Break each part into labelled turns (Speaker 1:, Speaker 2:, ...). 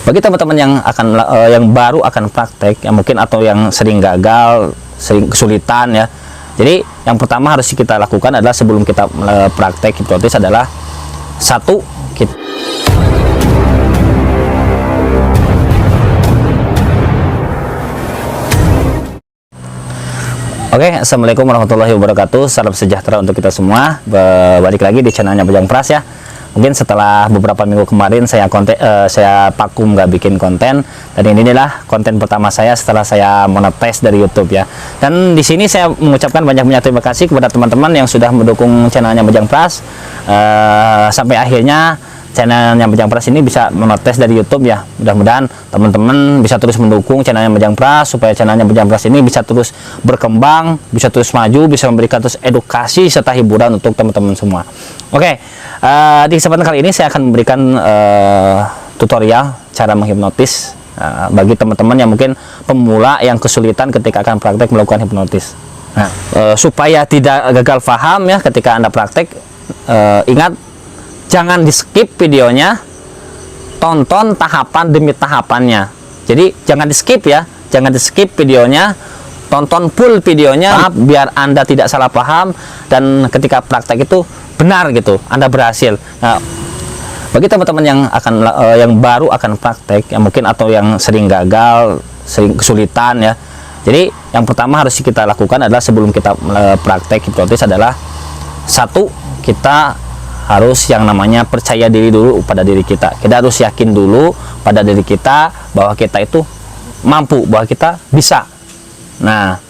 Speaker 1: Bagi teman-teman yang yang baru akan praktek, yang mungkin atau yang sering gagal, sering kesulitan ya. Jadi yang pertama harus kita lakukan adalah sebelum kita praktek hipnotis adalah satu, Oke, assalamualaikum warahmatullahi wabarakatuh. Salam sejahtera untuk kita semua. Balik lagi di channelnya Bajang Pras ya. Mungkin setelah beberapa minggu kemarin saya vakum nggak bikin konten, dan inilah konten pertama saya setelah saya monetis dari YouTube ya. Dan di sini saya mengucapkan banyak-banyak terima kasih kepada teman-teman yang sudah mendukung channelnya Bajang Pras sampai akhirnya channelnya Bajang Pras ini bisa monetis dari YouTube ya. Mudah-mudahan teman-teman bisa terus mendukung channelnya Bajang Pras supaya channelnya Bajang Pras ini bisa terus berkembang, bisa terus maju, bisa memberikan terus edukasi serta hiburan untuk teman-teman semua. Oke, di kesempatan kali ini saya akan memberikan tutorial cara menghipnotis bagi teman-teman yang mungkin pemula yang kesulitan ketika akan praktek melakukan hipnotis. Nah, supaya tidak gagal paham ya ketika Anda praktek, ingat, jangan di skip videonya, tonton tahapan demi tahapannya. Jadi jangan di skip ya, jangan di skip videonya, tonton full videonya biar Anda tidak salah paham dan ketika praktek itu benar gitu, Anda berhasil. Nah, bagi teman-teman yang baru akan praktek, yang mungkin atau yang sering gagal, sering kesulitan ya. Jadi yang pertama harus kita lakukan adalah sebelum kita praktek hipnotis adalah satu, kita harus yang namanya percaya diri dulu pada diri kita. Kita harus yakin dulu pada diri kita bahwa kita itu mampu, bahwa kita bisa. Nah,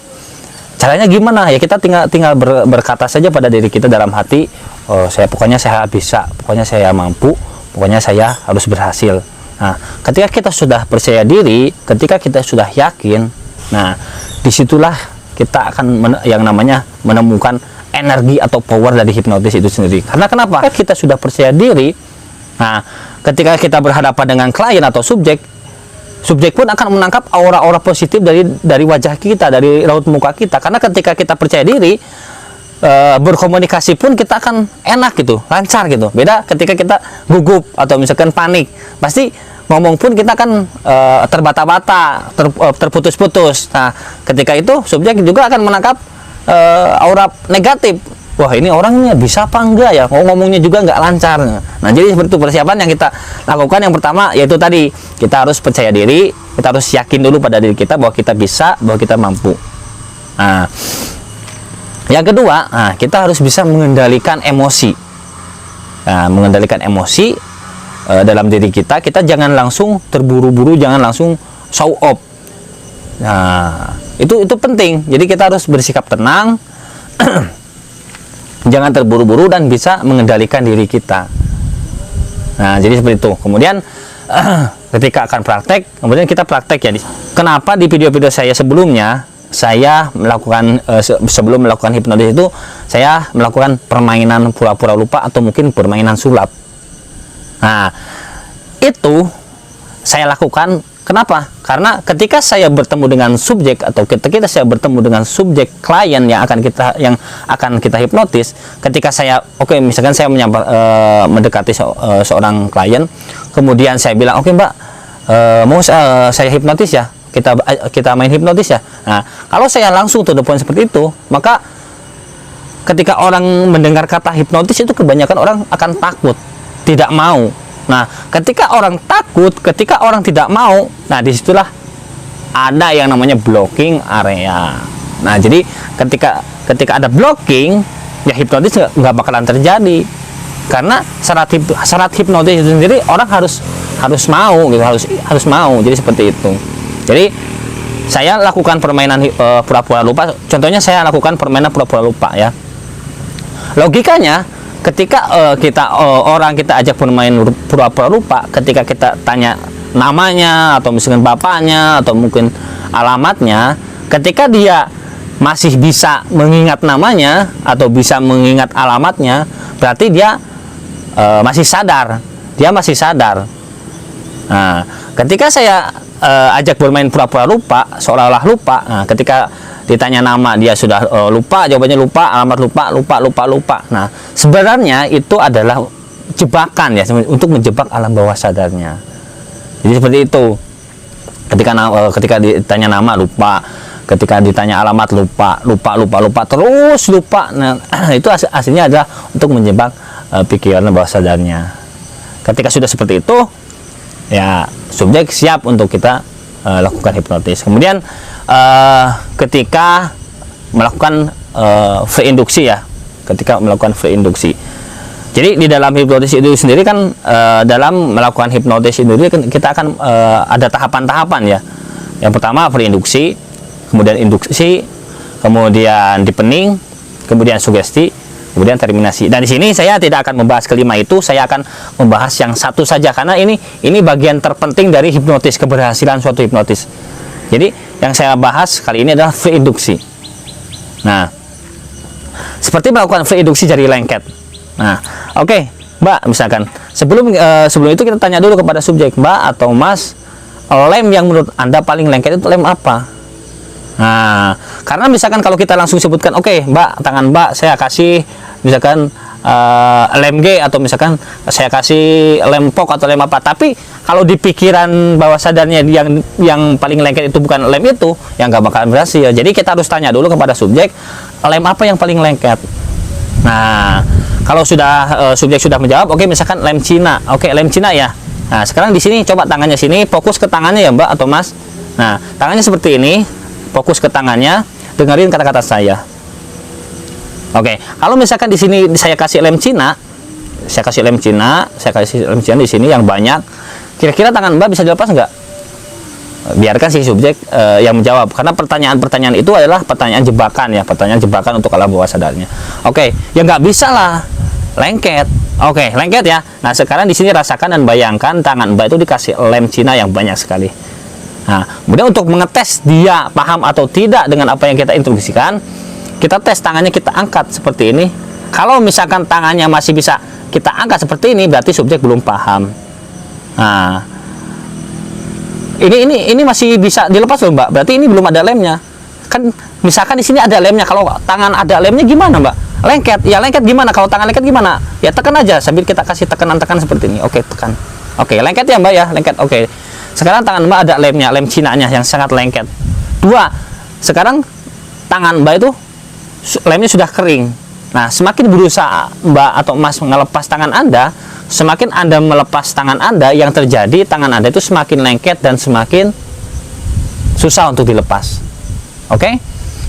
Speaker 1: caranya gimana? Ya kita tinggal berkata saja pada diri kita dalam hati, oh, pokoknya saya bisa, pokoknya saya mampu, pokoknya saya harus berhasil. Nah, ketika kita sudah percaya diri, ketika kita sudah yakin, nah disitulah kita akan yang namanya menemukan energi atau power dari hipnotis itu sendiri. Karena kenapa? Kita sudah percaya diri. Nah, ketika kita berhadapan dengan klien atau subjek pun akan menangkap aura-aura positif dari wajah kita, dari raut muka kita. Karena ketika kita percaya diri, berkomunikasi pun kita akan enak gitu, lancar gitu. Beda ketika kita gugup atau misalkan panik, pasti ngomong pun kita akan terbata-bata, terputus-putus. Nah, ketika itu subjek juga akan menangkap aura negatif. Wah, ini orangnya bisa apa enggak ya, ngomongnya juga nggak lancar. Nah, jadi seperti itu persiapan yang kita lakukan. Yang pertama yaitu tadi, kita harus percaya diri, kita harus yakin dulu pada diri kita bahwa kita bisa, bahwa kita mampu. Nah, yang kedua, kita harus bisa mengendalikan emosi. Nah, mengendalikan emosi dalam diri kita, kita jangan langsung terburu-buru, jangan langsung show off. Nah, itu penting. Jadi kita harus bersikap tenang, jangan terburu-buru dan bisa mengendalikan diri kita. Nah, jadi seperti itu. Kemudian ketika akan praktek, kemudian kita praktek ya. Kenapa di video-video saya sebelumnya saya melakukan sebelum melakukan hipnotis itu saya melakukan permainan pura-pura lupa atau mungkin permainan sulap. Nah, itu saya lakukan. Kenapa? Karena ketika saya bertemu dengan subjek atau ketika saya bertemu dengan subjek klien yang akan kita hipnotis, ketika saya misalkan saya mendekati seorang klien, kemudian saya bilang, "Oke, Mbak, mau saya hipnotis ya? Kita main hipnotis ya?" Nah, kalau saya langsung to the point seperti itu, maka ketika orang mendengar kata hipnotis itu kebanyakan orang akan takut, tidak mau. Nah, ketika orang takut, ketika orang tidak mau, nah disitulah ada yang namanya blocking area. Nah, jadi ketika ada blocking, ya hipnotis nggak bakalan terjadi. Karena syarat hipnotis itu sendiri orang harus mau gitu, harus mau. Jadi seperti itu. Jadi saya lakukan permainan pura-pura lupa. Contohnya saya lakukan permainan pura-pura lupa ya. Logikanya, ketika orang kita ajak bermain pura-pura lupa, ketika kita tanya namanya atau misalkan bapaknya atau mungkin alamatnya, ketika dia masih bisa mengingat namanya atau bisa mengingat alamatnya, berarti dia masih sadar. Dia masih sadar. Nah, ketika saya ajak bermain pura-pura lupa, seolah-olah lupa. Nah, ketika ditanya nama dia sudah lupa, jawabannya lupa, alamat lupa. Nah, sebenarnya itu adalah jebakan ya, untuk menjebak alam bawah sadarnya. Jadi seperti itu. Ketika ditanya nama lupa, ketika ditanya alamat lupa, terus lupa. Nah, itu aslinya adalah untuk menjebak pikiran bawah sadarnya. Ketika sudah seperti itu, ya subjek siap untuk kita lakukan hipnotis. Kemudian ketika melakukan free induksi ya, ketika melakukan free induksi. Jadi di dalam hipnotis itu sendiri kan dalam melakukan hipnotis itu kita akan ada tahapan-tahapan ya. Yang pertama free induksi, kemudian induksi, kemudian deepening, kemudian sugesti, kemudian terminasi. Dan di sini saya tidak akan membahas kelima itu, saya akan membahas yang satu saja karena ini bagian terpenting dari hipnotis, keberhasilan suatu hipnotis. Jadi yang saya bahas kali ini adalah free induksi. Nah, seperti melakukan free induksi jari lengket. Nah, oke, Mbak, misalkan sebelum itu kita tanya dulu kepada subjek, Mbak atau Mas, lem yang menurut Anda paling lengket itu lem apa? Nah, karena misalkan kalau kita langsung sebutkan, oke, Mbak, tangan Mbak saya kasih misalkan lem G, atau misalkan saya kasih lem POK atau lem apa, tapi kalau di pikiran bawah sadarnya yang paling lengket itu bukan lem itu, yang nggak bakalan berhasil. Jadi kita harus tanya dulu kepada subjek, lem apa yang paling lengket. Nah, kalau sudah subjek sudah menjawab, oke, misalkan lem Cina, oke, lem Cina ya. Nah, sekarang di sini coba tangannya sini, fokus ke tangannya ya Mbak atau Mas. Nah, tangannya seperti ini, fokus ke tangannya, dengerin kata-kata saya. Oke, kalau misalkan di sini saya kasih lem Cina, saya kasih lem Cina di sini yang banyak, kira-kira tangan Mbak bisa dilepas nggak? Biarkan si subjek yang menjawab, karena pertanyaan-pertanyaan itu adalah pertanyaan jebakan ya, pertanyaan jebakan untuk alam bawah sadarnya. Oke, ya nggak bisa lah lengket. Oke, lengket ya. Nah, sekarang di sini rasakan dan bayangkan tangan Mbak itu dikasih lem Cina yang banyak sekali. Nah, kemudian untuk mengetes dia paham atau tidak dengan apa yang kita instruksikan, kita tes tangannya, kita angkat seperti ini. Kalau misalkan tangannya masih bisa kita angkat seperti ini, berarti subjek belum paham. Nah, ini masih bisa dilepas loh Mbak, berarti ini belum ada lemnya. Kan misalkan di sini ada lemnya, kalau tangan ada lemnya gimana Mbak? Lengket, ya lengket gimana? Kalau tangan lengket gimana? Ya tekan aja sambil kita kasih tekanan-tekan seperti ini. Oke, tekan. Oke, lengket ya Mbak ya, lengket. Oke. Sekarang tangan Mbak ada lemnya, lem Cinanya yang sangat lengket. Dua, sekarang tangan Mbak itu lemnya sudah kering. Nah, semakin berusaha Mbak atau Mas melepas tangan Anda, semakin Anda melepas tangan Anda, yang terjadi tangan Anda itu semakin lengket dan semakin susah untuk dilepas. Oke?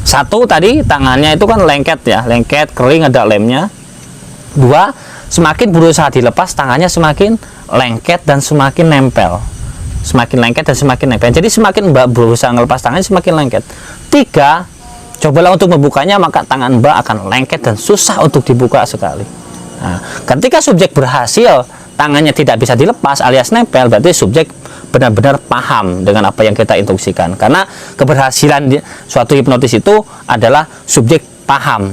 Speaker 1: Satu, tadi tangannya itu kan lengket ya, lengket, kering, ada lemnya. Dua, semakin berusaha dilepas, tangannya semakin lengket dan semakin nempel. Semakin lengket dan semakin nempel. Jadi semakin Mbak berusaha melepas tangannya, semakin lengket. Tiga, cobalah untuk membukanya, maka tangan Mbak akan lengket dan susah untuk dibuka sekali. Nah, ketika subjek berhasil, tangannya tidak bisa dilepas alias nempel, berarti subjek benar-benar paham dengan apa yang kita instruksikan. Karena keberhasilan suatu hipnotis itu adalah subjek paham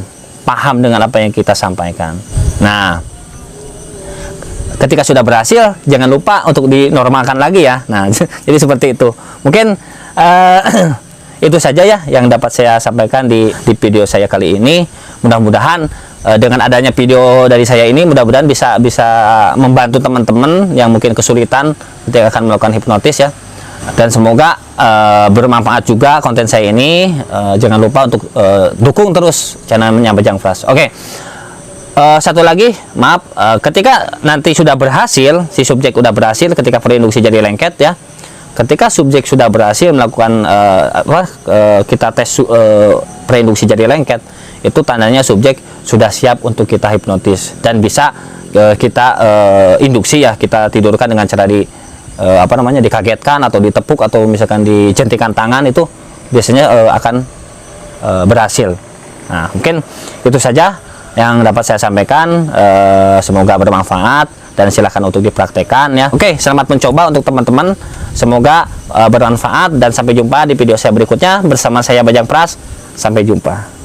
Speaker 1: dengan apa yang kita sampaikan. Nah, ketika sudah berhasil, jangan lupa untuk dinormalkan lagi ya. Nah, jadi seperti itu. Mungkin itu saja ya yang dapat saya sampaikan di video saya kali ini. Mudah-mudahan dengan adanya video dari saya ini, mudah-mudahan bisa membantu teman-teman yang mungkin kesulitan ketika akan melakukan hipnotis ya. Dan semoga bermanfaat juga konten saya ini. Jangan lupa untuk dukung terus channelnya Bajang Pras. Oke. Satu lagi, maaf, ketika nanti sudah berhasil, si subjek sudah berhasil ketika preinduksi jadi lengket ya. Ketika subjek sudah berhasil melakukan kita tes preinduksi jadi lengket, itu tandanya subjek sudah siap untuk kita hipnotis dan bisa kita induksi ya, kita tidurkan dengan cara dikagetkan atau ditepuk atau misalkan dijentikan tangan, itu biasanya akan berhasil. Nah, mungkin itu saja yang dapat saya sampaikan. Semoga bermanfaat dan silakan untuk dipraktekkan ya. Oke, selamat mencoba untuk teman-teman. Semoga bermanfaat dan sampai jumpa di video saya berikutnya bersama saya Bajang Pras. Sampai jumpa.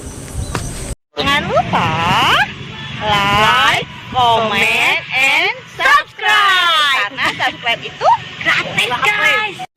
Speaker 2: Jangan lupa like, comment, and subscribe. Karena subscribe itu gratis guys.